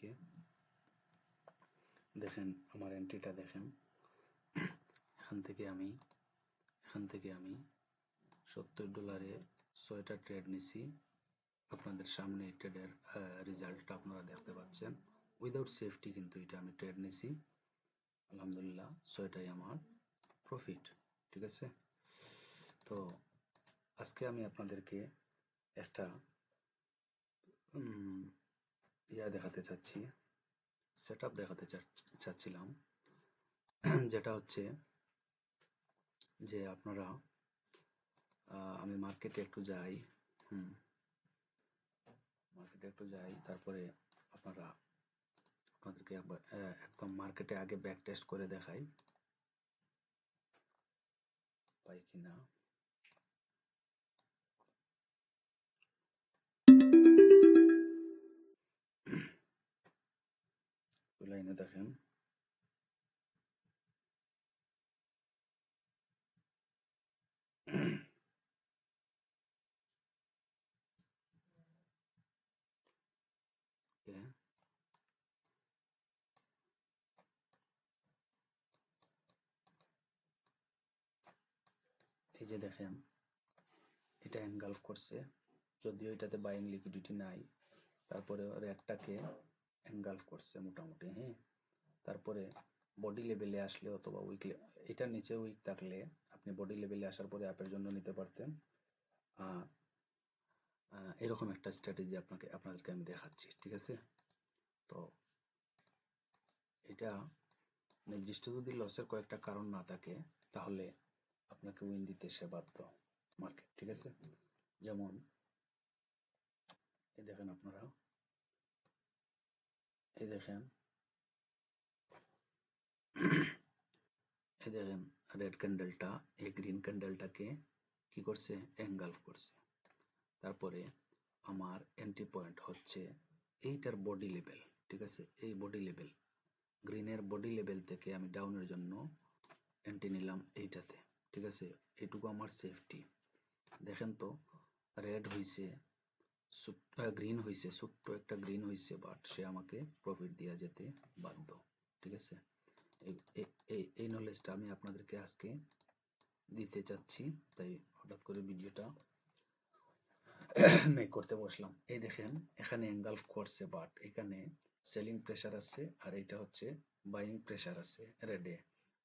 থেকে দেখেন আমার এন্ট্রিটা দেখেন, এখান থেকে আমি $70 6টা ট্রেড নিছি। আপনাদের সামনে এই ট্রেডের রেজাল্টটা আপনারা দেখতে পাচ্ছেন। উইদাউট সেফটি কিন্তু এটা আমি ট্রেড নিছি, আলহামদুলিল্লাহ 6টাই আমার প্রফিট। ঠিক আছে, তো আজকে আমি আপনাদেরকে একটা দেখাতে চাচ্ছি, সেট আপ দেখাতে চাচ্ছিলাম, যেটা হচ্ছে যে আপনারা আমি মার্কেটে একটু যাই, তারপরে আপনাদেরকে একদম মার্কেটে আগে ব্যাক টেস্ট করে দেখাই পাই কিনা। লাইনে দেখেন, এই যে দেখেন এটা এনগালফ করছে, যদিও এটাতে বাইং লিকুইডিটি নাই, তারপরে রেটটাকে এনগালফ করছে মোটামুটি। হ্যাঁ, তারপরে বডি লেভেলে আসলে অথবা উইক, এটার নিচে উইক থাকলে আপনি বডি লেভেলে আসার পরে আপের জন্য নিতে পারতেন। এরকম একটা স্ট্র্যাটেজি আপনাদেরকে আমি দেখাচ্ছি। ঠিক আছে, তো এটা নির্দিষ্ট যদি লসের কয়েকটা কারণ না থাকে তাহলে আপনাকে উইন দিতে সে বাধ্য মার্কেট। ঠিক আছে, যেমন এই দেখেন আপনারা, এই দেখেন রেড ক্যান্ডেলটা এই গ্রিন ক্যান্ডেলটাকে কি করছে, এনগালফ করছে। তারপরে আমার এন্ট্রি পয়েন্ট হচ্ছে এইটার বডি লেভেল। ঠিক আছে, এই বডি লেভেল, গ্রিনের বডি লেভেল থেকে আমি ডাউনের জন্য এন্ট্রি নিলাম এইটাতে। ঠিক আছে, এইটুকু আমার সেফটি। দেখেন তো রেড হইছে, গ্রিন হইছে, ছোট্ট একটা গ্রিন হইছে, বাট সে আমাকে প্রফিট দিয়ে যেতে বাধ্য। ঠিক আছে, এই নলেজটা আমি আপনাদেরকে আজকে দিতে চাচ্ছি, তাই হঠাৎ করে ভিডিওটা করতে বসলাম। এই দেখেন এখানে এনগালফ করছে, বাট এখানে সেলিং প্রেসার আছে আর এইটা হচ্ছে বাইং প্রেসার আছে রেডে।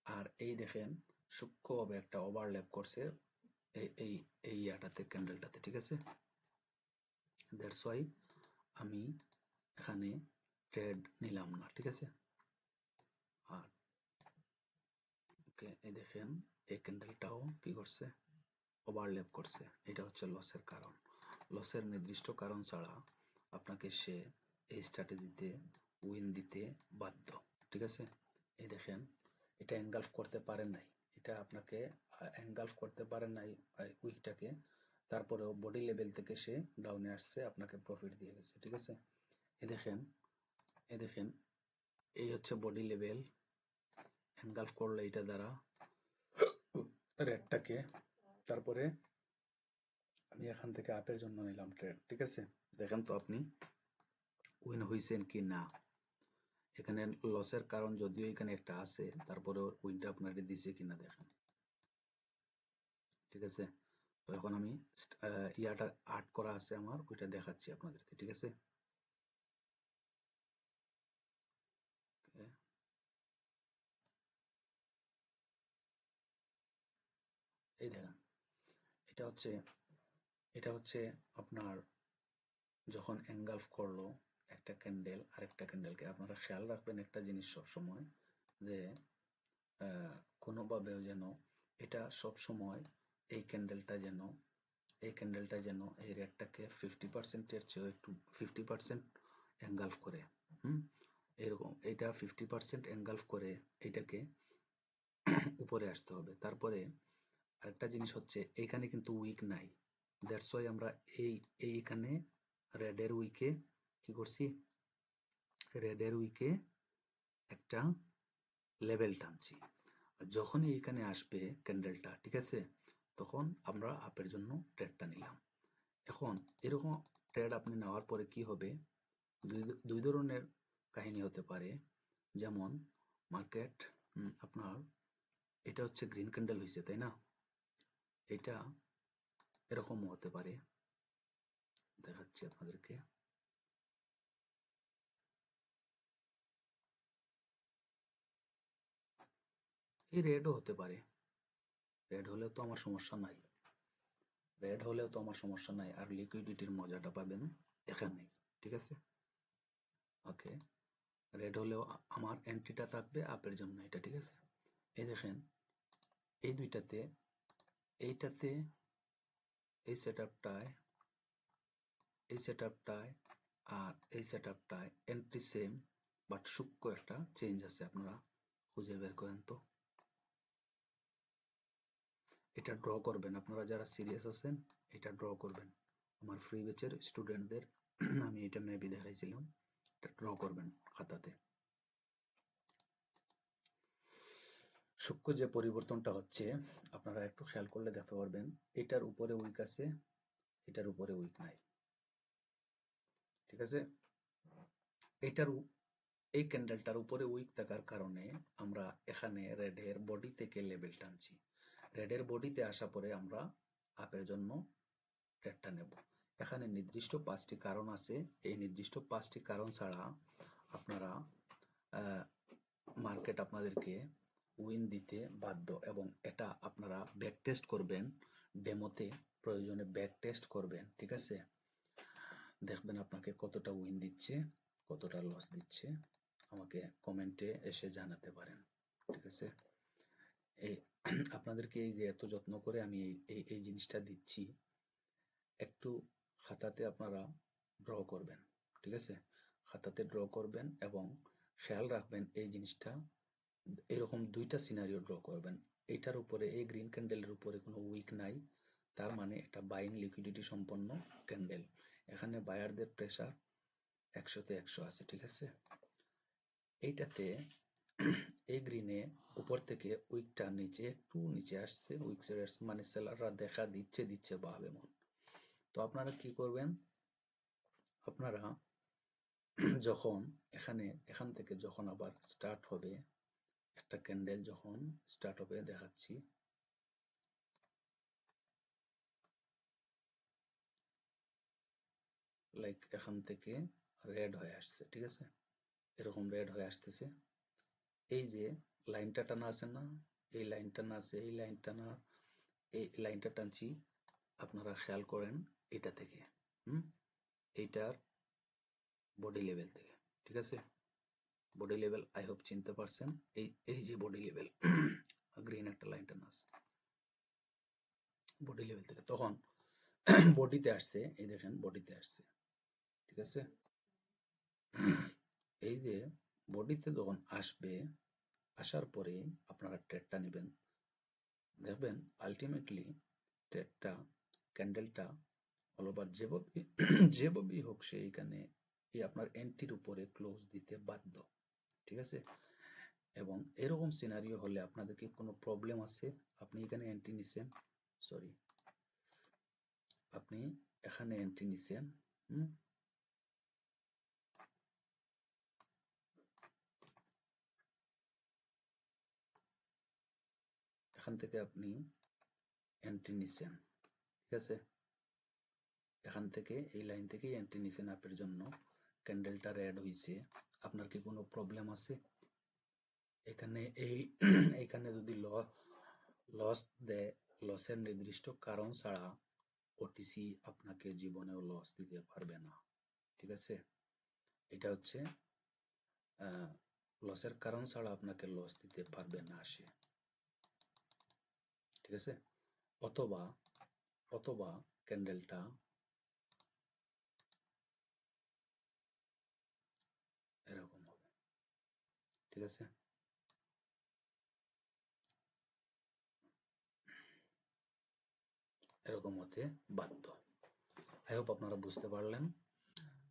আর এই দেখেন সূক্ষ্মভাবে একটা ওভারল্যাপ করছে এই ইয়াটাতে, ক্যান্ডেলটাতে। ঠিক আছে, দ্যাটস ওয়াই আমি এখানে ট্রেড নিলাম না। ঠিক আছে, আর ওকে, এই দেখেন এই ক্যান্ডেলটাও কি করছে, ওভারল্যাপ করছে। এটা হচ্ছে লসের কারণ। লসের নির্দিষ্ট কারণ ছাড়া আপনাকে সে এই স্ট্র্যাটেজিতে উইন দিতে বাধ্য। ঠিক আছে, এই দেখেন এটা এনগালফ করতে পারেন নাই, এটা আপনাকে এনগালফ করতে পারেন নাই উইকটাকে, তারপরেও বডি লেভেল থেকে সে ডাউনে আসছে, আপনাকে প্রফিট দিয়ে গেছে। ঠিক আছে, এই দেখেন এই হচ্ছে বডি লেভেল, এনগালফ করলে এটা দ্বারা রেটটাকে, তারপরে আমি এখান থেকে আপের জন্য নিলাম ট্রেড। ঠিক আছে, দেখেন তো আপনি উইন হইছেন কি না। এখানে লসের কারণ যদিও এখানে একটা আছে, তারপরে উইনটা আপনাকে দিছে কিনা দেখেন। ঠিক আছে, তো এখন আমি ইয়াটা আর্ট করা আছে আমার, ওইটা দেখাচ্ছি আপনাদেরকে। ঠিক আছে, এই দেখেন এটা হচ্ছে আপনার যখন এনগালফ করলো একটা ক্যান্ডেল আরেকটা ক্যান্ডেলকে। আপনারা খেয়াল রাখবেন একটা জিনিস সব সময়, যে কোনোভাবেও যেন এটা সব সময় এই ক্যান্ডেলটা যেন এই রেটটাকে 50%-এর চেয়ে একটু 50% এনগালফ করে। এরকম এইটা 50% এনগালফ করে এইটাকে উপরে আসতে হবে। তারপরে আরেকটা জিনিস হচ্ছে এইখানে কিন্তু উইক নাই, দ্যাটস ওয়াই আমরা এইখানে রেডের উইকে কি করছি, রেডের উইকে একটা লেভেল টানছি। যখনই এইখানে আসবে ক্যান্ডেলটা, ঠিক আছে, তখন আমরা আপের জন্য ট্রেডটা নিলাম। এখন এরকম ট্রেড আপনি নেওয়ার পরে কি হবে, দুই ধরনের কাহিনী হতে পারে, যেমন মার্কেট আপনার এটা হচ্ছে গ্রিন ক্যান্ডেল হয়েছে, তাই না? এটা এরকমও হতে পারে, দেখাচ্ছি আপনাদেরকে। এই রেডও হতে পারে, রেড হলেও তো আমার সমস্যা নাই, রেড হলেও তো আমার সমস্যা নাই, আর লিকুইডিটির মজাটা পাবেন এখানে, ঠিক আছে? ওকে, রেড হলেও আমার এন্ট্রিটা থাকবে আপের জন্য, এটা ঠিক আছে। এই দেখেন, এই দুইটাতে, এইটাতে, এই সেটআপটায়, এই সেটআপটায় আর এই সেটআপটায় এন্ট্রি সেম, বাট সূক্ষ্ম একটা চেঞ্জ আছে, আপনারা খুঁজে বের করেন তো। এটা ড্র করবেন, আপনারা যারা সিরিয়াস আছেন এটা ড্র করবেন। আমার ফ্রি ব্যাচের স্টুডেন্টদের আমি এটা মেবি দেখাইছিলাম, এটা ড্র করবেন খাতাতে। সূক্ষ্ম যে পরিবর্তনটা হচ্ছে আপনারা একটু খেয়াল করলে দেখতে পারবেন, এটার উপরে উইক আছে, এটার উপরে উইক নাই, ঠিক আছে? এটার এই ক্যান্ডেলটার উপরে উইক থাকার কারণে আমরা এখানে রেডের বডি থেকে লেভেল টানছি, রেডের বডিতে আসা পরে আমরা আপের জন্য ট্রেডটা নেব। এখানে নির্দিষ্ট 5টি কারণ আছে, এই নির্দিষ্ট 5টি কারণ ছাড়া আপনারা মার্কেট আপনাদেরকে উইন দিতে বাধ্য, এবং এটা আপনারা ব্যাক টেস্ট করবেন ডেমোতে, প্রয়োজনে ব্যাক টেস্ট করবেন, ঠিক আছে? দেখবেন আপনাকে কতটা উইন দিচ্ছে, কতটা লস দিচ্ছে, আমাকে কমেন্টে এসে জানাতে পারেন, ঠিক আছে? এই আপনাদেরকে এই যে এত যত্ন করে আমি এই জিনিসটা দিচ্ছি, একটু খাতাতে আপনারা ড্র করবেন, ঠিক আছে? খাতাতে ড্র করবেন এবং খেয়াল রাখবেন এই জিনিসটা, এরকম দুইটা সিনারিও ড্র করবেন। এইটার উপরে, এই গ্রিন ক্যান্ডেলের উপরে কোনো উইক নাই, তার মানে এটা বাইং লিকুইডিটি সম্পন্ন ক্যান্ডেল, এখানে বায়ারদের প্রেসার 100-তে 100 আছে, ঠিক আছে? এইটাতে এই গ্রিনে উপর থেকে উইকটা নিচে, একটু নিচে আসছে, উইক মানে সেলাররা দেখা দিচ্ছে ভাব এমন। তো আপনারা কি করবেন, আপনারা যখন এখান থেকে যখন আবার স্টার্ট হবে, একটা ক্যান্ডেল যখন স্টার্ট হবে, দেখাচ্ছি, লাইক এখান থেকে রেড হয়ে আসছে, ঠিক আছে? এরকম রেড হয়ে আসতেছে, এই যে লাইনটা টানা আছে না, এই লাইন টানা আছে, এই লাইন টানা, এই লাইনটা টানছি, আপনারা খেয়াল করেন এটা থেকে, এইটার বডি লেভেল থেকে, ঠিক আছে? বডি লেভেল আই হোপ চিনতে পারছেন, এই যে বডি লেভেল, গ্রিন একটা লাইন টানা আছে, বডি লেভেল থেকে তখন বডিতে আসছে, এই দেখেন বডিতে আসছে, ঠিক আছে? এই যে বডিতে যখন আসবে, আসার পরে আপনারা ট্রেডটা নেবেন, দেখবেন আলটিমেটলি ট্রেডটা, ক্যান্ডেলটা অল ওভার যেভাবে যেভাবেই হোক সে এখানে এই আপনার এন্ট্রির উপরে ক্লোজ দিতে বাধ্য, ঠিক আছে? এবং এরকম সিনারিও হলে আপনাদের কি কোনো প্রবলেম আছে? আপনি এখানে এন্ট্রি নিছেন, সরি, আপনি এখানে এন্ট্রি নিছেন, এখান থেকে আপনি এন্ট্রি নিছেন, ঠিক আছে? এখান থেকে এই লাইন থেকেই এন্ট্রি নিছেন আপের জন্য, ক্যান্ডেলটা রেড হইছে, আপনার কি কোনো প্রবলেম আছে? এখানে এইখানে যদি লস দেয়, লসের নির্দিষ্ট কারণ ছাড়া ওটিসি আপনাকে জীবনেও লস দিতে পারবে না, ঠিক আছে? এটা হচ্ছে লসের কারণ ছাড়া আপনাকে লস দিতে পারবে না সে, ঠিক আছে? অথবা অথবা ক্যান্ডেলটা এরকম হবে, ঠিক আছে? এরকম হতে বাধ্য। আই হোপ আপনারা বুঝতে পারলেন।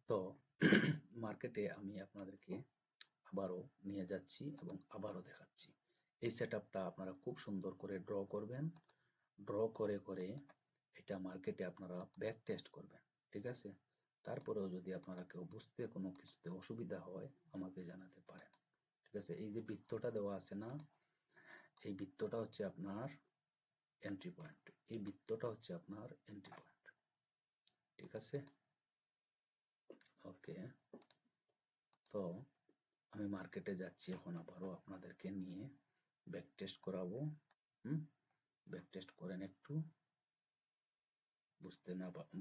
তো মার্কেটে আমি আপনাদেরকে আবারও নিয়ে যাচ্ছি এবং আবারও দেখাচ্ছি, এই সেটআপটা আপনারা খুব সুন্দর করে ড্র করবেন, ড্র করে করে এটা মার্কেটে আপনারা ব্যাক টেস্ট করবেন, ঠিক আছে? তারপরেও যদি আপনারা কেউ বুঝতে কোনো কিছুতে অসুবিধা হয় আমাকে জানাতে পারেন। ঠিক আছে, এই যে বৃত্তটা দেওয়া আছে না, এই বৃত্তটা হচ্ছে আপনার এন্ট্রি পয়েন্ট, এই বৃত্তটা হচ্ছে আপনার এন্ট্রি পয়েন্ট। ঠিক আছে, ওকে। তো আমি মার্কেটে যাচ্ছি এখন, আবারও আপনাদেরকে নিয়ে ব্যাক টেস্ট করাবো। ব্যাক টেস্ট করেন, একটু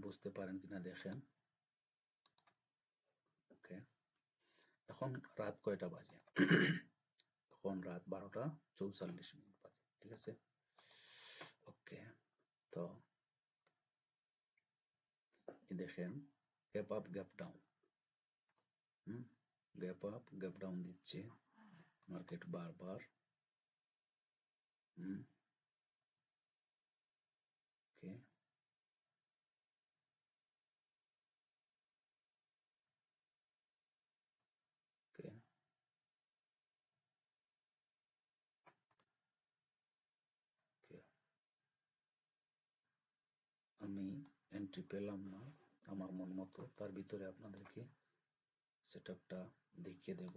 বুঝতে পারেন কিনা দেখেন। ওকে, এখন রাত কয়টা বাজে? এখন রাত 12:44 বাজে। ঠিক আছে, ওকে। তো দেখেন gap up gap down, gap up gap down দিচ্ছে মার্কেট বারবার। ওকে, ওকে, ওকে। আমি এন্ট্রি পেলাম না আমার মন মতো, তার ভিতরে আপনাদেরকে সেটআপটা দেখিয়ে দেব।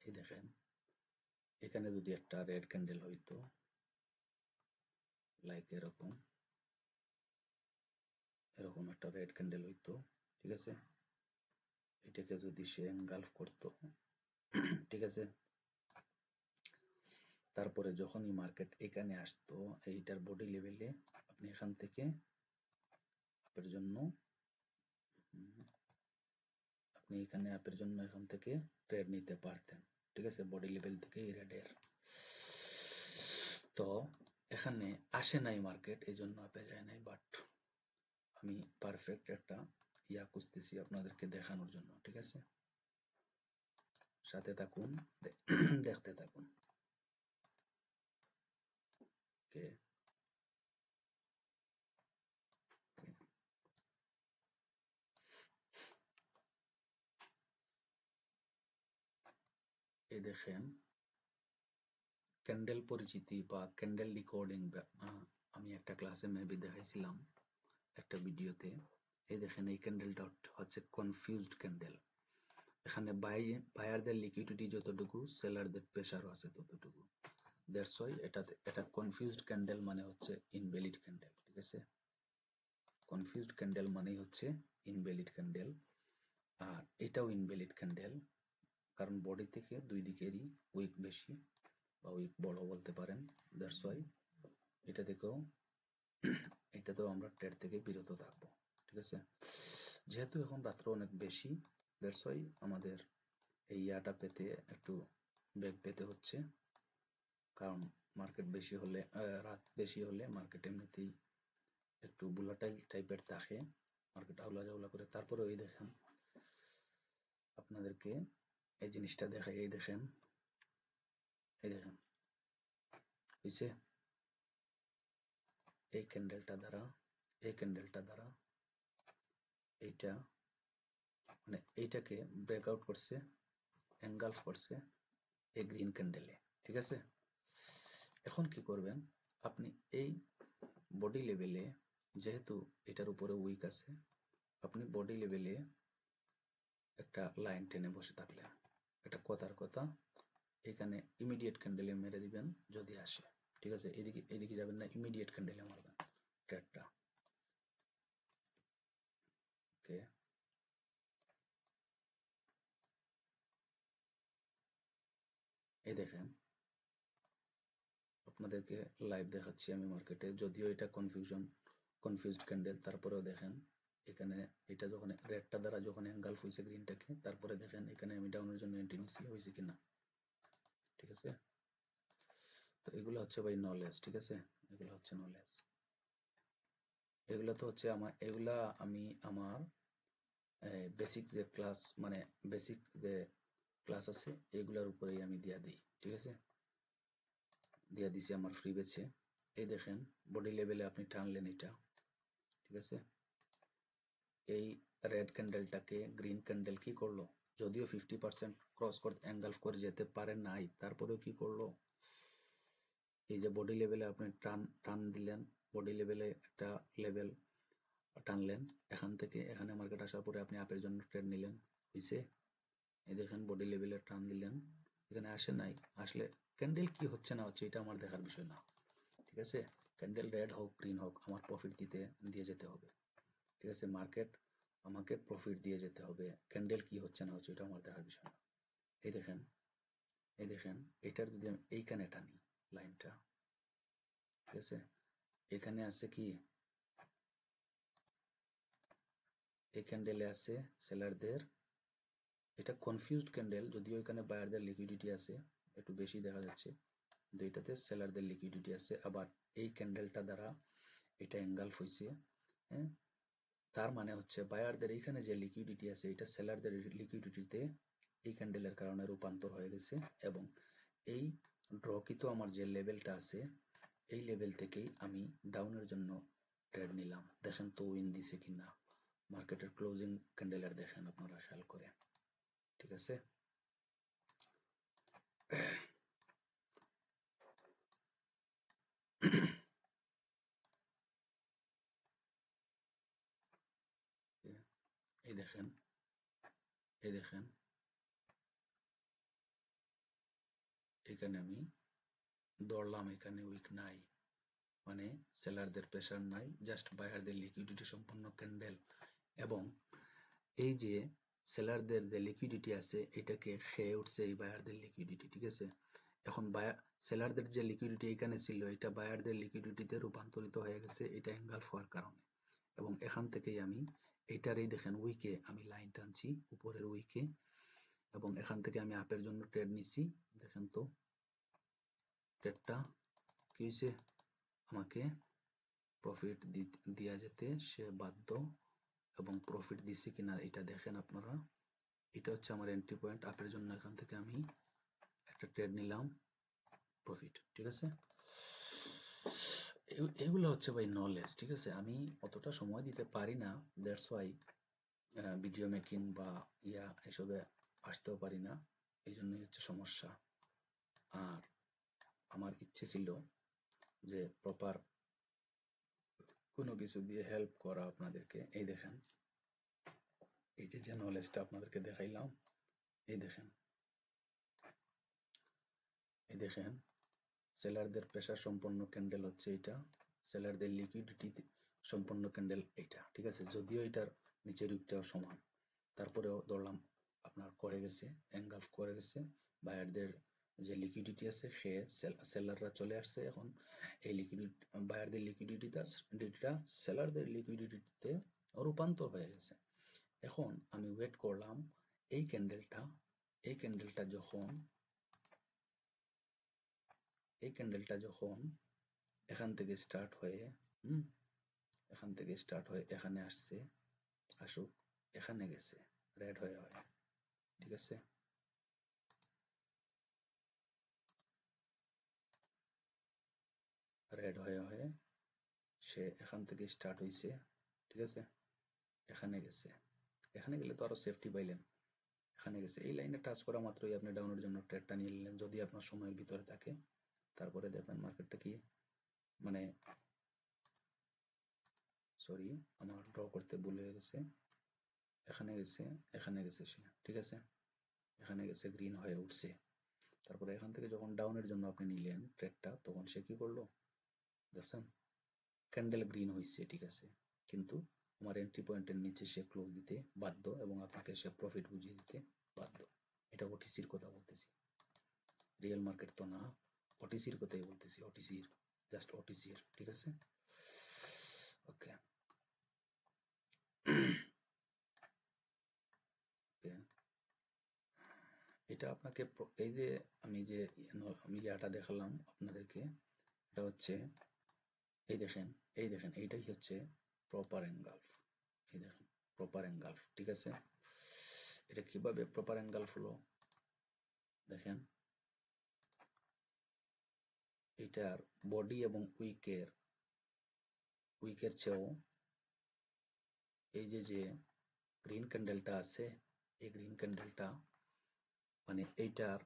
এই দেখেন, এখানে যদি একটা রেড ক্যান্ডেল হইতো, লাইক এরকম এরকম একটা রেড ক্যান্ডেল হইতো, ঠিক আছে, এটাকে যদি সে এনগালফ করতো, ঠিক আছে, তারপরে যখনই মার্কেট এখানে আসতো এইটার বডি লেভেলে, আপনি এখান থেকে আপের জন্য আপনি এখানে আপের জন্য এখান থেকে ট্রেড নিতে পারতেন। ঠিক আছে, বডি লেভেল থেকে এই রেডের। তো এখানে আসে নাই মার্কেট, এই জন্য আপে যায় নাই, বাট আমি পারফেক্ট একটা ইয়া খুঁজতেছি আপনাদেরকে দেখানোর জন্য। ঠিক আছে, সাথে থাকুন, দেখতে থাকুন। ওকে, এই দেখেন ক্যান্ডেল পরিচিতি বা ক্যান্ডেল ডিকোডিং, আমি একটা ক্লাসে মেবি দেখাইছিলাম একটা ভিডিওতে। এই দেখেন এই ক্যান্ডেলটা হচ্ছে কনফিউজড ক্যান্ডেল। এখানে বায়ারদের লিকুইডিটি যতটুকু, সেলারদের প্রেসারও আছে ততটুকু। দ্যাটস ওয়াই এটা কনফিউজড ক্যান্ডেল মানে হচ্ছে ইনভ্যালিড ক্যান্ডেল। ঠিক আছে, কনফিউজড ক্যান্ডেল মানেই হচ্ছে ইনভ্যালিড ক্যান্ডেল। আর এটাও ইনভ্যালিড ক্যান্ডেল, কারণ বডি থেকে দুই দিকেরই উইক বেশি বা উইক বড় বলতে পারেন। দ্যাটস ওয়াই এটাতেও আমরা ট্রেড থেকে বিরত থাকবো। ঠিক আছে, যেহেতু এখন রাত্র অনেক বেশি, দ্যাটস ওয়াই আমাদের এই ইয়াটা পেতে একটু বেগ পেতে হচ্ছে, কারণ মার্কেট বেশি হলে, রাত বেশি হলে মার্কেট এমনিতেই একটু ভোলাটাইল টাইপের থাকে, মার্কেট আউলা জাউলা করে। তারপরে ওই দেখেন আপনাদেরকে এই জিনিসটা দেখাই, এই দেখেন বুঝছে, এই ক্যান্ডেলটা দ্বারা এইটা মানে এইটাকে ব্রেকআউট করছে, এনগালফ করছে এই গ্রিন ক্যান্ডেলে। ঠিক আছে, এখন কি করবেন আপনি, এই বডি লেভেলে যেহেতু এটার উপরে উইক আছে, আপনি বডি লেভেলে একটা লাইন টেনে বসে থাকলেন। এটা কথার কথা, এখানে ইমিডিয়েট ক্যান্ডেলে মেরে দিবেন যদি আসে। ঠিক আছে, এদিকে যাবেন না, ইমিডিয়েট ক্যান্ডেলে মারবেন ট্রেডটা। ওকে, এই দেখেন আপনাদেরকে লাইভ দেখাচ্ছি আমি মার্কেটে, যদিও এটা কনফিউজড ক্যান্ডেল, তারপরেও দেখেন এখানে এটা যখন রেডটা দ্বারা যখন এনগালফ হয়েছে গ্রিনটাকে, তারপরে দেখেন এখানে আমি ডাউনের জন্য এন্ট্রি নিচ্ছি, হয়েছে কিনা। ঠিক আছে, তো এগুলো হচ্ছে ভাই নলেজ। ঠিক আছে, এগুলো হচ্ছে নলেজ, এগুলো তো হচ্ছে আমি আমার বেসিক যে ক্লাস, মানে বেসিক যে ক্লাস আছে এগুলোর উপরেই আমি দিয়া দিই। ঠিক আছে, দিয়া দিছি আমার ফ্রি বেচে। এই দেখেন বডি লেভেলে আপনি টানলেন এটা, ঠিক আছে, এই রেড ক্যান্ডেলটাকে গ্রিন ক্যান্ডেল কি করলো, যদিও 50% ক্রস করতে এঙ্গালফ করে যেতে পারে নাই, তারপরেও কি করলো, এই যে বডি লেভেলে আপনি টান টান দিলেন, বডি লেভেলে একটা লেভেল টানলেন, এখান থেকে এখানে মার্কেট আসার পরে আপনি আপের জন্য ট্রেড নিলেন, হয়েছে? এই দেখেন বডি লেভেলে টান দিলেন, এখানে আসে নাই, আসলে ক্যান্ডেল কি হচ্ছে না হচ্ছে এটা আমার দেখার বিষয় না, ঠিক আছে? ক্যান্ডেল রেড হোক গ্রিন হোক আমার প্রফিট দিয়ে যেতে হবে, ঠিক আছে? মার্কেট আমাকে প্রফিট দিয়ে যেতে হবে, ক্যান্ডেল কি হচ্ছে না হচ্ছে এটা আমার দেখার বিষয় না। এই দেখেন, এই দেখেন, এটার যদি আমি এইখানে টানি লাইনটা, ঠিক আছে? এখানে আছে কি, এই ক্যান্ডেলে আছে সেলারদের, এটা কনফিউজড ক্যান্ডেল, যদিও এখানে বায়ারদের লিকুইডিটি আছে, একটু বেশি দেখা যাচ্ছে, কিন্তু এটাতে সেলারদের লিকুইডিটি আছে। আবার এই ক্যান্ডেলটা দ্বারা এটা এঙ্গালফ হয়েছে, হ্যাঁ? তার মানে হচ্ছে বায়ারদের এইখানে যে লিকুইডিটি আছে এটা সেলারদের লিকুইডিটিতে এই ক্যান্ডেলের কারণে রূপান্তর হয়ে গেছে, এবং এই ড্রকৃত আমার যে লেভেলটা আছে এই লেভেল থেকেই আমি ডাউনের জন্য ট্রেড নিলাম। দেখেন তো উইন দিছে কিনা, মার্কেটের ক্লোজিং ক্যান্ডেলের দেখেন আপনারা খেয়াল করে, ঠিক আছে? এই দেখেন, এই দেখেন, এখানে আমি ধরলাম, এখানে উইক নাই, মানে সেলারদের প্রেসার নাই, জাস্ট বায়ারদের লিকুইডিটি সম্পন্ন ক্যান্ডেল, এবং এই যে সেলারদের যে লিকুইডিটি আছে এটাকে খেয়ে উঠছে এই বায়ারদের লিকুইডিটি, ঠিক আছে? এখন সেলারদের যে লিকুইডিটি এখানে ছিল এটা বায়ারদের লিকুইডিটিতে রূপান্তরিত হয়ে গেছে, এটা এঙ্গালফ হওয়ার কারণে, এবং এখান থেকেই আমি এইটারই দেখেন উইকে আমি লাইন টানছি উপরের উইকে, এবং এখান থেকে আমি আপের জন্য ট্রেড নিছি। দেখেন তো ট্রেডটা কি হয়েছে, আমাকে প্রফিট দিয়া যেতে সে বাধ্য, এবং প্রফিট দিছে কিনা এটা দেখেন আপনারা, এটা হচ্ছে আমার এন্ট্রি পয়েন্ট আপের জন্য, এখান থেকে আমি একটা ট্রেড নিলাম, প্রফিট, ঠিক আছে? এগুলো হচ্ছে ভাই নলেজ, ঠিক আছে? আমি অতটা সময় দিতে পারি না, দ্যাটস ওয়াই ভিডিও মেকিং বা এসবে আসতেও পারি না, এই জন্যই হচ্ছে সমস্যা। আর আমার ইচ্ছে ছিল যে প্রপার কোনো কিছু দিয়ে হেল্প করা আপনাদেরকে। এই দেখেন, এই যে নলেজটা আপনাদেরকে দেখাইলাম, এই দেখেন, এই দেখেন, সেলারদের প্রেসার সম্পন্ন ক্যান্ডেল হচ্ছে এটা, সেলারদের লিকুইডিটি সম্পন্ন ক্যান্ডেল এটা, ঠিক আছে? যদিও এটার নিচের উইকটাও সমান, তারপরেও ধরলাম আপনার করে গেছে, এঙ্গালফ করে গেছে, বায়ারদের যে লিকুইডিটি আছে সে সেলাররা চলে আসছে, এখন এই লিকুইডিটি বায়ারদের লিকুইডিটিটা সেলারদের লিকুইডিটিতে রূপান্তর হয়ে গেছে। এখন আমি ওয়েট করলাম এই ক্যান্ডেলটা, এই ক্যান্ডেলটা যখন এই ক্যান্ডেলটা যখন এখান থেকে স্টার্ট হয়ে, হুম, এখান থেকে স্টার্ট হয়ে এখানে আসছে, আসুক, এখানে গেছে রেড হয়ে হয়ে, ঠিক আছে? রেড হয়ে হয়ে সে এখান থেকে স্টার্ট হইছে, ঠিক আছে? এখানে গেছে, এখানে গেলে তো আরো সেফটি পাইলেন, এখানে গেছে, এই লাইনে টাচ করা মাত্রই আপনি ডাউনের জন্য ট্রেডটা নিয়ে নিলেন যদি আপনার সময়ের ভিতরে থাকে। তারপরে দেখবেন মার্কেটটা কি, মানে সরি আমার ড্র করতে ভুল হয়ে গেছে, এখানে গেছে, এখানে গেছে সে, ঠিক আছে? এখানে গেছে গ্রিন হয়ে উঠছে, তারপরে এখান থেকে যখন ডাউনের জন্য আপনি নিলেন ট্রেডটা তখন সে কি করলো দেখছেন, ক্যান্ডেল গ্রিন হয়েছে, ঠিক আছে, কিন্তু আমার এন্ট্রি পয়েন্টের নিচে সে ক্লোজ দিতে বাধ্য, এবং আপনাকে সে প্রফিট বুঝিয়ে দিতে বাধ্য। এটা ওটিসির কথা বলতেছি, রিয়েল মার্কেট তো না, ওটিসির কথাই বলতেছি, ওটিসির, জাস্ট ওটিসির, ঠিক আছে? ওকে, ওকে, এটা আপনাকে এই যে আমি ইয়াটা দেখালাম আপনাদেরকে, এটা হচ্ছে, এই দেখেন, এই দেখেন, এইটাই হচ্ছে প্রপার এঙ্গালফ, এই দেখেন প্রপার এঙ্গালফ, ঠিক আছে? এটা কিভাবে প্রপার এঙ্গালফ হলো দেখেন, এটার বডি এবং উইকের চেয়েও এই যে গ্রিন ক্যান্ডেলটা আছে, এই গ্রিন ক্যান্ডেলটা মানে এইটার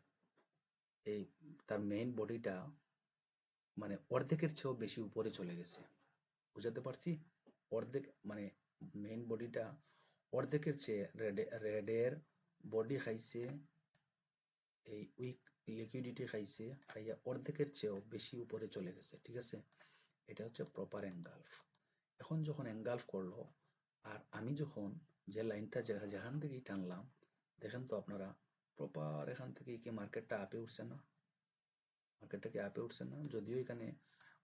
এই তার মেইন বডিটা মানে অর্ধেকের চেয়েও বেশি উপরে চলে গেছে, বুঝাতে পারছি? অর্ধেক মানে মেইন বডিটা অর্ধেকের চেয়ে রেডের বডি খাইছে, এই উইক লিকুইডিটি খাইছে, খাইয়া অর্ধেকের চেয়েও বেশি উপরে চলে গেছে, ঠিক আছে? এটা হচ্ছে প্রপার এনগালফ। এখন যখন এনগালফ করলো, আর আমি যখন যে লাইনটা যেখান থেকেই টানলাম, দেখেন তো আপনারা প্রপার এখান থেকে কি মার্কেটটা আপে উঠছে না? মার্কেটটা কি আপে উঠছে না? যদিও এখানে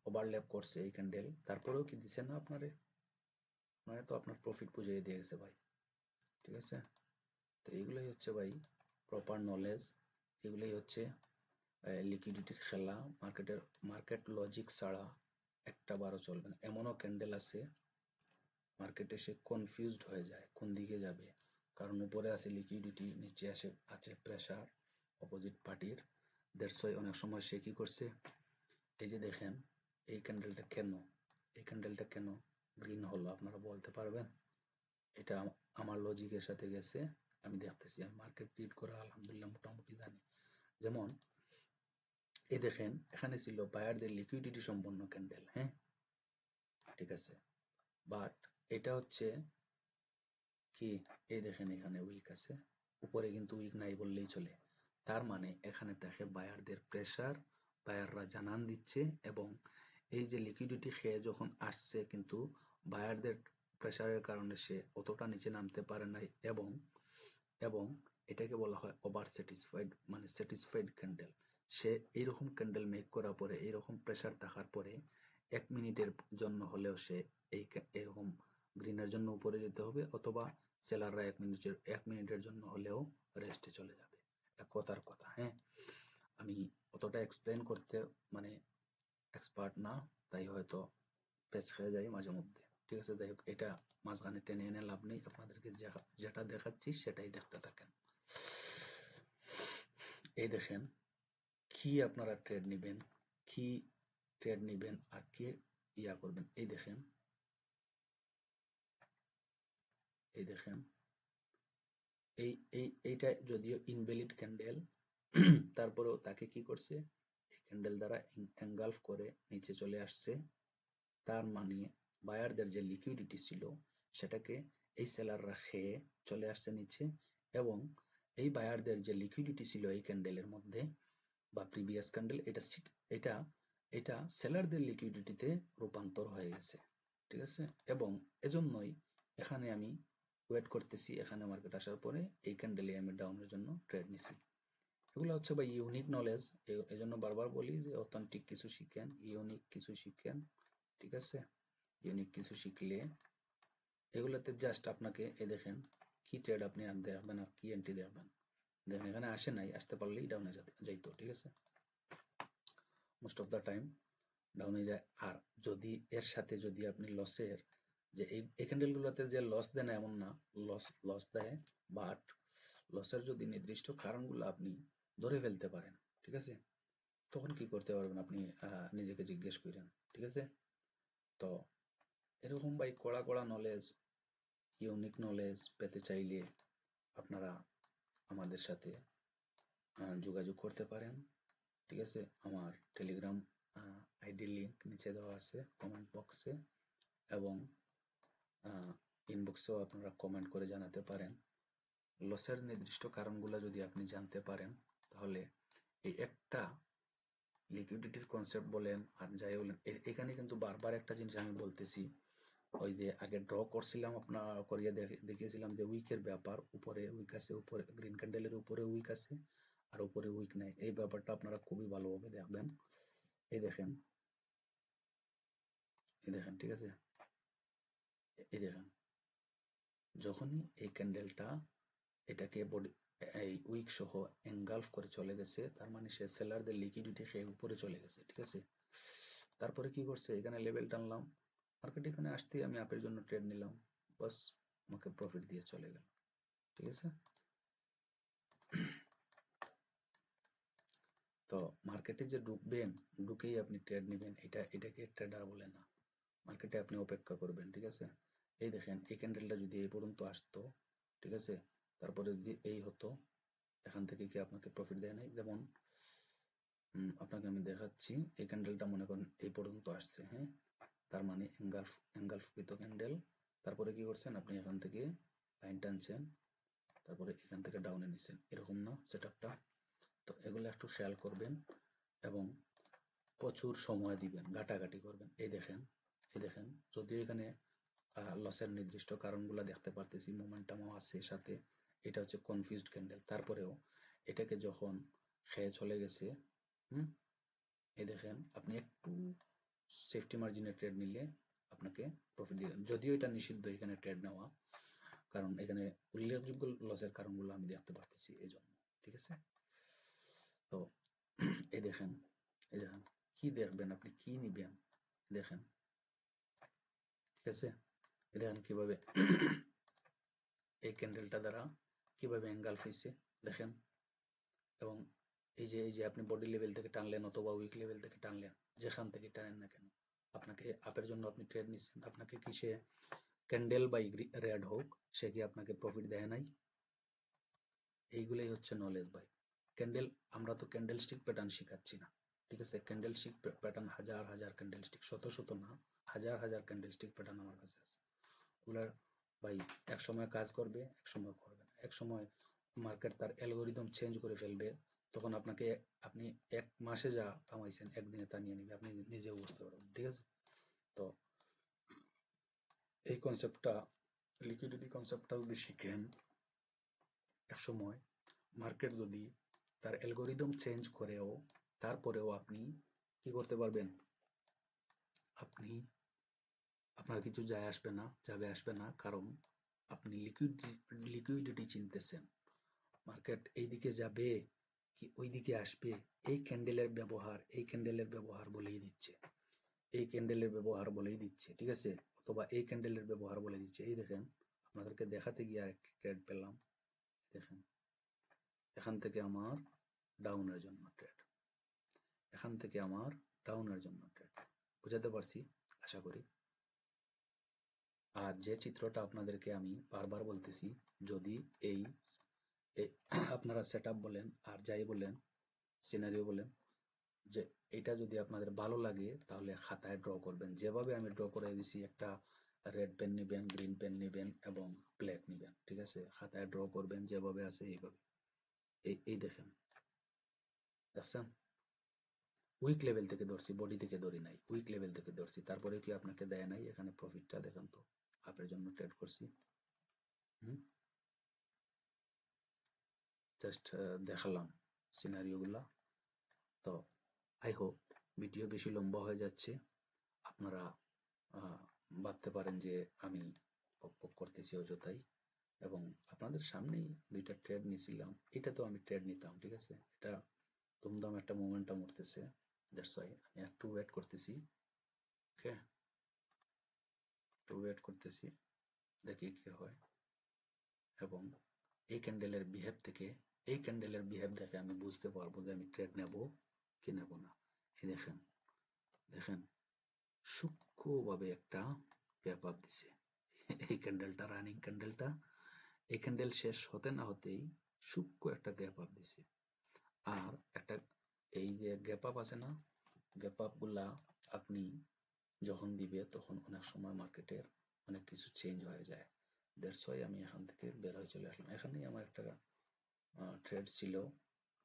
ওভারল্যাপ করছে এই ক্যান্ডেল, তারপরেও কি দিছে না আপনারে? মানে তো আপনার প্রফিট বুঝিয়ে দিয়ে গেছে ভাই, ঠিক আছে? তো এইগুলোই হচ্ছে ভাই প্রপার নলেজ, এগুলোই হচ্ছে লিকুইডিটির খেলা। মার্কেট লজিক ছাড়া একটা বারও চলবে না। এমনও ক্যান্ডেল আছে মার্কেটে সে কনফিউজড হয়ে যায় কোন দিকে যাবে, কারণ উপরে আছে লিকুইডিটি, নিচে আছে প্রেসার অপোজিট পার্টির। দ্যাটস ওয়াই অনেক সময় সে কি করছে, এই যে দেখেন এই ক্যান্ডেলটা কেন গ্রিন হলো আপনারা বলতে পারবেন? এটা আমার লজিকের সাথে গেছে, আমি দেখতেছি, আমি মার্কেট রিড করা আলহামদুলিল্লাহ মোটামুটি জানি। যেমন এই দেখেন এখানে ছিল বায়ারদের লিকুইডিটি সম্পন্ন ক্যান্ডেল, হ্যাঁ ঠিক আছে, বাট এটা হচ্ছে কি, এই দেখেন এখানে উইক আছে, উপরে কিন্তু উইক নাই বললেই চলে। তার মানে এখানে দেখে বায়ারদের প্রেসার, বায়াররা জানান দিচ্ছে, এবং এই যে লিকুইডিটি খেয়ে যখন আসছে, কিন্তু বায়ারদের প্রেসারের কারণে সে অতটা নিচে নামতে পারে নাই, এবং এবং এটাকে বলা হয় ওভার স্যাটিসফাইড, মানে স্যাটিসফাইড ক্যান্ডেল। সে এইরকম ক্যান্ডেল মেক করার পরে, এইরকম প্রেসার থাকার পরে 1 মিনিটের জন্য হলেও সে এরকম গ্রিনের জন্য উপরে যেতে হবে, অথবা সেলাররা 1 মিনিটের জন্য হলেও রেস্টে চলে যাবে। এক কথার কথা, হ্যাঁ। আমি অতটা এক্সপ্লেন করতে মানে এক্সপার্ট না, তাই হয়তো পেচ খেয়ে যাই মাঝে মধ্যে, ঠিক আছে? যাই হোক, এটা মাঝখানে টেনে এনে লাভ নেই, আপনাদেরকে যেটা দেখাচ্ছি সেটাই দেখতে থাকেন। এই দেখেন কি আপনারা ট্রেড নেবেন, কি ট্রেড নেবেন আর কি ইয়া করবেন। এই দেখেন এইটা যদিও ইনভ্যালিড ক্যান্ডেল, তারপরেও তাকে কি করছে, এই ক্যান্ডেল দ্বারা এনগালফ করে নিচে চলে আসছে। তার মানে বায়ারদের যে লিকুইডিটি ছিল সেটাকে এই সেলাররা খেয়ে চলে আসছে নিচে, এবং এই বায়ারদের যে লিকুইডিটি ছিল এই ক্যান্ডেলের মধ্যে বা প্রিভিয়াস ক্যান্ডেল, এটা এটা সেলারদের লিকুইডিটিতে রূপান্তর হয়ে গেছে, ঠিক আছে? এবং এজন্যই এখানে আমি ওয়েট করতেছি, এখানে মার্কেট আসার পরে এই ক্যান্ডেলে আমি ডাউনের জন্য ট্রেড নিছি। এগুলো হচ্ছে ভাই ইউনিক নলেজ, এই জন্য বারবার বলি যে অথেন্টিক কিছু শিখেন, ইউনিক কিছু শিখেন, ঠিক আছে? ইউনিক কিছু শিখলে এগুলোতে জাস্ট আপনাকে এই দেখেন কি ট্রেড আপনি দেখবেন আর কি এন্ট্রি দেখবেন, দেখেন এখানে আসে নাই, আসতে পারলেই ডাউনে যাইতো, ঠিক আছে? মোস্ট অফ দ্য টাইম ডাউনে যায়। আর যদি এর সাথে যদি আপনি লসের, যে এই ক্যান্ডেলগুলোতে যে লস দেয় না এমন না, লস দেয়, বাট লসের যদি নির্দিষ্ট কারণগুলো আপনি ধরে ফেলতে পারেন, ঠিক আছে, তখন কি করতে পারবেন আপনি নিজেকে জিজ্ঞেস করেন, ঠিক আছে? তো এরকম ভাই কড়া কড়া নলেজ, ইউনিক নলেজ পেতে চাইলে আপনারা আমাদের সাথে যোগাযোগ করতে পারেন, ঠিক আছে? আমার টেলিগ্রাম আইডি লিংক নিচে দেওয়া আছে কমেন্ট বক্সে, এবং ইনবক্সেও আপনারা কমেন্ট করে জানাতে পারেন। লসের নির্দিষ্ট কারণগুলো যদি আপনি জানতে পারেন, তাহলে এই একটা লিকুইডিটির কনসেপ্ট বলেন আর যাই বলেন, এখানে কিন্তু বারবার একটা জিনিস আমি বলতেছি, ওই যে আগে ড্র করছিলাম, আপনার করিয়ে দেখিয়েছিলাম যে উইকের ব্যাপার, উপরে উইক আছে, উপরে গ্রিন ক্যান্ডেলের উপরে উইক আছে আর উপরে উইক নাই, এই ব্যাপারটা আপনারা খুবই ভালোভাবে দেখবেন। এই দেখেন, ঠিক আছে, এই দেখেন যখনই এই ক্যান্ডেলটা এটাকে এই উইক সহ এনগালফ করে চলে গেছে, তার মানে সে সেলারদের লিকুইডিটি খেয়ে উপরে চলে গেছে, ঠিক আছে? তারপরে কি করছে, এখানে লেভেল টানলাম, মার্কেট এখানে আসতেই আমি আপের জন্য ট্রেড নিলাম, বাস আমাকে প্রফিট দিয়ে চলে গেল, ঠিক আছে? তো মার্কেটে যে ঢুকবেন, ঢুকেই আপনি ট্রেড নেবেন, এটাকে ট্রেডার বলে না। মার্কেটে আপনি অপেক্ষা করবেন, ঠিক আছে? এই দেখেন এই ক্যান্ডেলটা যদি এই পর্যন্ত আসতো, ঠিক আছে, তারপরে যদি এই হতো, এখান থেকে কি আপনাকে প্রফিট দেয় নাই? যেমন আপনাকে আমি দেখাচ্ছি, এই ক্যান্ডেলটা মনে করেন এই পর্যন্ত আসছে, হ্যাঁ, তার মানে এনগালফকৃত ক্যান্ডেল, তারপরে কি করছেন আপনি এখান থেকে লাইন টানছেন, তারপরে এখান থেকে ডাউনে নিছেন, এরকম না সেটআপটা? তো এগুলো একটু খেয়াল করবেন এবং প্রচুর সময় দিবেন, ঘাটাঘাটি করবেন। এই দেখেন যদিও এখানে লসের নির্দিষ্ট কারণগুলো দেখতে পারতেছি, মোমেন্টামও আছে সাথে, এটা হচ্ছে কনফিউজড ক্যান্ডেল, তারপরেও এটাকে যখন খেয়ে চলে গেছে, এই দেখেন আপনি একটু সেফটি মার্জিনে ট্রেড নিলে আপনাকে প্রফিট দিবেন, যদিও এটা নিষিদ্ধ এখানে ট্রেড নেওয়া, কারণ এখানে উল্লেখযোগ্য লসের কারণগুলো আমি দেখতে পারতেছি এই জন্য। ঠিক আছে, তো এই দেখেন কি দেখবেন আপনি, কি নিবেন দেখেন। ঠিক আছে, দেখেন কিভাবে এই ক্যান্ডেলটা দ্বারা কিভাবে এনগালফ হয়েছে দেখেন, এবং এই যে আপনি বডি লেভেল থেকে টানলেন অথবা উইক লেভেল থেকে টানলেন, যেখান থেকে টানেন না কেন, আপনাকে আপের জন্য আপনি ট্রেড নিচ্ছেন, আপনাকে কি সে ক্যান্ডেল বা রেড হোক, সে কি আপনাকে প্রফিট দেয় নাই? এইগুলোই হচ্ছে নলেজ ভাই। ক্যান্ডেল, আমরা তো ক্যান্ডেল স্টিক প্যাটার্ন শিখাচ্ছি না, ঠিক আছে? ক্যান্ডেল স্টিক প্যাটার্ন হাজার হাজার ক্যান্ডেল স্টিক, শত শত না, হাজার হাজার ক্যান্ডেল স্টিক প্যাটার্ন আমার কাছে আছে। ওগুলার ভাই এক সময় কাজ করবে, এক সময় করবে না, এক সময় মার্কেট তার অ্যালগোরিদম চেঞ্জ করে ফেলবে, তখন আপনাকে, আপনি এক মাসে যা কামাইছেন একদিনে তা নিয়ে নিবে, আপনি নিজেও বুঝতে পারবেন। ঠিক আছে, তো এই কনসেপ্টটা, লিকুইডিটি কনসেপ্টটা যদি শিখেন, এক সময় মার্কেট যদি তার অ্যালগোরিদম চেঞ্জ করেও, তারপরেও আপনি কি করতে পারবেন, আপনি, আপনার কিছু যায় আসবে না, কারণ আপনি লিকুইডিটি চিনতেছেন। মার্কেট এই দিকে যাবে কি ওই দিকে আসবে, এই ক্যান্ডেলের ব্যবহার বলেই দিচ্ছে, এই ক্যান্ডেলের ব্যবহার বলেই দিচ্ছে। ঠিক আছে, অথবা এই ক্যান্ডেলের ব্যবহার বলে দিচ্ছে। এই দেখেন, আপনাদেরকে দেখাতে গিয়ে আরেকটি ট্রেড পেলাম, দেখেন এখান থেকে আমার ডাউনের জন্য ট্রেড, এখান থেকে আমার ডাউনের জন্য ট্রেড, বুঝাতে পারছি আশা করি। আর যে চিত্রটা আপনাদেরকে আমি বারবার বলতেছি, যদি এই আপনারা সেটআপ বলেন আর যাই বলেন, সিনারিও বলেন, যে এটা যদি আপনাদের ভালো লাগে তাহলে খাতায় ড্র করবেন, যেভাবে আমি ড্র করে দিছি। একটা রেড পেন নেবেন, গ্রিন পেন নেবেন এবং ব্ল্যাক নেবেন। ঠিক আছে, খাতায় ড্র করবেন যেভাবে আছে এইভাবে। এই দেখেন, দেখছেন? উইক লেভেল থেকে ধরছি, বডি থেকে ধরি নাই, উইক লেভেল থেকে ধরছি, তারপরে কি আপনাকে দেয় নাই? এখানে প্রফিটটা দেখেন তো, আপনার জন্য ট্রেড করছি, জাস্ট দেখালাম সিনারিও গুলা। তো আই হোপ ভিডিও বেশি লম্বা হয়ে যাচ্ছে, আপনারা ভাবতে পারেন যে আমি বকবক করতেছি অযথাই, এবং আপনাদের সামনেই দুইটা ট্রেড নিয়েছিলাম। এটা তো আমি ট্রেড নিতাম, ঠিক আছে, এটা ধুমধাম একটা মোমেন্টাম উঠতেছে, দ্যাটস ওয়াই আমি একটু ওয়েট করতেছি। ওকে, একটু ওয়েট করতেছি, দেখি কি হয়। এবং এই ক্যান্ডেলের বিহেভ দেখে আমি বুঝতে পারবো যে আমি ট্রেড নেব কি নেব না। এই দেখেন, সূক্ষ্মভাবে একটা গ্যাপ আপ দিছে এই ক্যান্ডেলটা, রানিং ক্যান্ডেলটা, এই ক্যান্ডেল শেষ হতে না হতেই সূক্ষ্ম একটা গ্যাপ আপ দিছে। আর একটা, এই যে গ্যাপ আপ আছে না, গ্যাপ আপ গুলা আপনি যখন দিবে তখন অনেক সময় মার্কেটের অনেক কিছু চেঞ্জ হয়ে যায়। দ্যাটস ওয়াই আমি এখান থেকে বের হয়ে চলে আসলাম। এখানেই আমার একটা ট্রেড ছিল,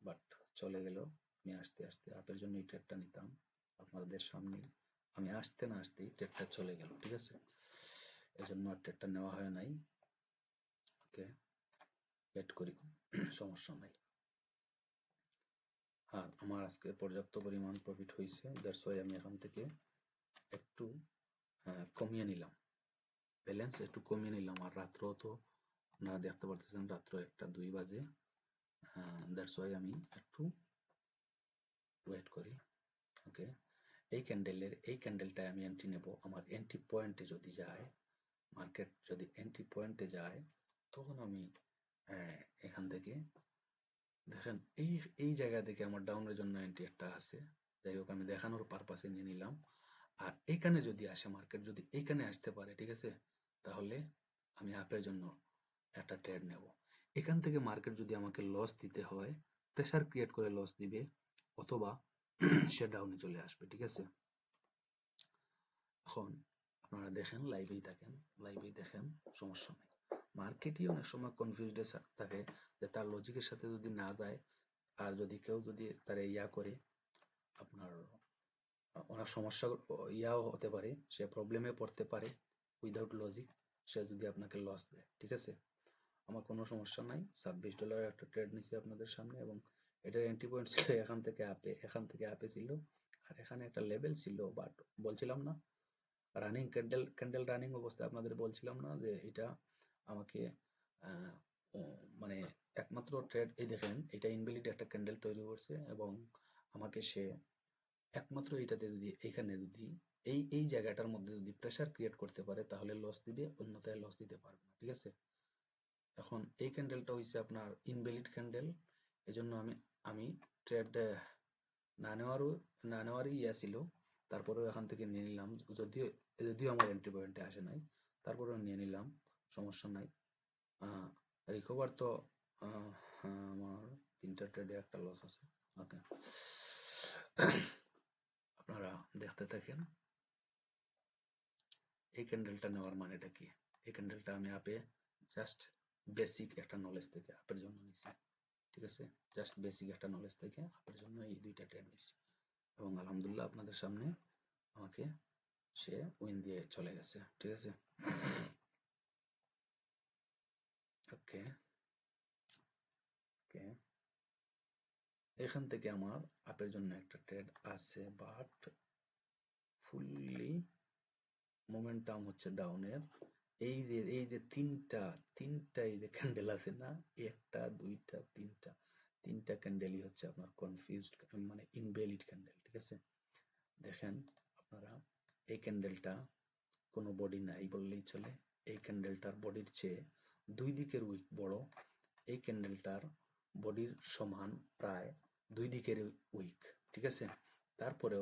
বাট চলে গেল। আমি আস্তে আস্তে আপের জন্য এই ট্রেডটা নিতাম, আপনাদের সামনে আমি আসতে না আসতেই ট্রেডটা চলে গেল। ঠিক আছে, এজন্য আর ট্রেডটা নেওয়া হয় নাই। ওকে, ওয়েট করি, সমস্যা নাই। আর আমার আজকে পর্যাপ্ত পরিমাণ প্রফিট হয়েছে, দ্যাটস ওয়াই আমি এখান থেকে একটু কমিয়ে নিলাম, ব্যালেন্স একটু কমিয়ে নিলাম। আর রাত্র তো আপনারা দেখতে পারতেছেন, রাত্র 1-2 বাজে, দ্যাটস ওয়াই আমি একটু ওয়েট করি। ওকে, এই ক্যান্ডেলটায় আমি এন্ট্রি নেব। আমার এন্ট্রি পয়েন্টে যদি যায়, মার্কেট যদি এন্ট্রি পয়েন্টে যায়, তখন আমি এখান থেকে দেখেন, এই জায়গা থেকে আমার ডাউনের জন্য এন্ট্রি একটা আছে। যাই হোক, আমি দেখানোর পারপাসে নিয়ে নিলাম। আর এইখানে যদি আসে, মার্কেট যদি এইখানে আসতে পারে, ঠিক আছে, তাহলে আমি আপের জন্য একটা ট্রেড নেব। এখান থেকে মার্কেট যদি আমাকে লস দিতে হয়, প্রেসার ক্রিয়েট করে লস দিবে, অথবা সে ডাউনে চলে আসবে। ঠিক আছে, এখন আপনারা দেখেন, লাইভেই থাকেন, লাইভেই দেখেন, সমস্যা নেই। মার্কেটই অনেক সময় কনফিউজড থাকে যে তার লজিকের সাথে যদি না যায়, আর যদি কেউ যদি তার ইয়া করে, আপনার অনেক সমস্যা ইয়াও হতে পারে, সে প্রবলেমে পড়তে পারে উইদাউট লজিক, সে যদি আপনাকে লস দেয়। ঠিক আছে, আমার কোনো সমস্যা নাই। $26 একটা ট্রেড নিছি আপনাদের সামনে, এবং এটার এন্ট্রি পয়েন্ট ছিল এখান থেকে আপে ছিল, আর এখানে একটা লেভেল ছিল, বাট বলছিলাম না রানিং ক্যান্ডেল রানিং অবস্থায় আপনাদের বলছিলাম না যে এটা আমাকে মানে একমাত্র ট্রেড, এই দেখেন এটা ইনভ্যালিড একটা ক্যান্ডেল তৈরি করছে, এবং আমাকে সে একমাত্র এটাতে যদি এখানে যদি এই জায়গাটার মধ্যে যদি প্রেসার ক্রিয়েট করতে পারে তাহলে লস দিবে, অন্যথায় লস দিতে পারবে না। ঠিক আছে, এখন এই ক্যান্ডেলটা হইছে আপনার ইনভ্যালিড ক্যান্ডেল, এজন্য আমি ট্রেড না নেওয়ারই ইয়া ছিল, তারপরেও এখান থেকে নিয়ে নিলাম, যদিও যদিও আমার এন্ট্রি পয়েন্টে আসে নাই, তারপরেও নিয়ে নিলাম, সমস্যা নাই। রিকভার তো আমার 3টা ট্রেডে একটা লস আছে। ওকে, আপনারা দেখতে থাকেন এই ক্যান্ডেলটা নেওয়ার মানেটা কি। এই ক্যান্ডেলটা আমি আপে জাস্ট বেসিক একটা নলেজ থেকে আপের জন্য নিছি। ঠিক আছে, জাস্ট বেসিক একটা নলেজ থেকে আপের জন্য এই 2টা ট্রেড নিছি, এবং আলহামদুলিল্লাহ আপনাদের সামনে আমাকে সে উইন দিয়ে চলে গেছে। ঠিক আছে, ওকে ওকে, এখান থেকে আমার আপের জন্য একটা ট্রেড আছে, বাট ফুললি মোমেন্টাম হচ্ছে ডাউনের। এই যে তিনটা এই যে ক্যান্ডেল আছে না, একটা দুইটা তিনটা ক্যান্ডেলই হচ্ছে আপনার কনফিউজড, মানে ইনভ্যালিড ক্যান্ডেল। ঠিক আছে, দেখেন আপনারা, এই ক্যান্ডেলটা কোনো বডি নাই বললেই চলে, এই ক্যান্ডেলটার বডির চেয়ে 2 দিকের উইক বড়, এই ক্যান্ডেলটার বডির সমান প্রায় 2 দিকের উইক। ঠিক আছে, তারপরেও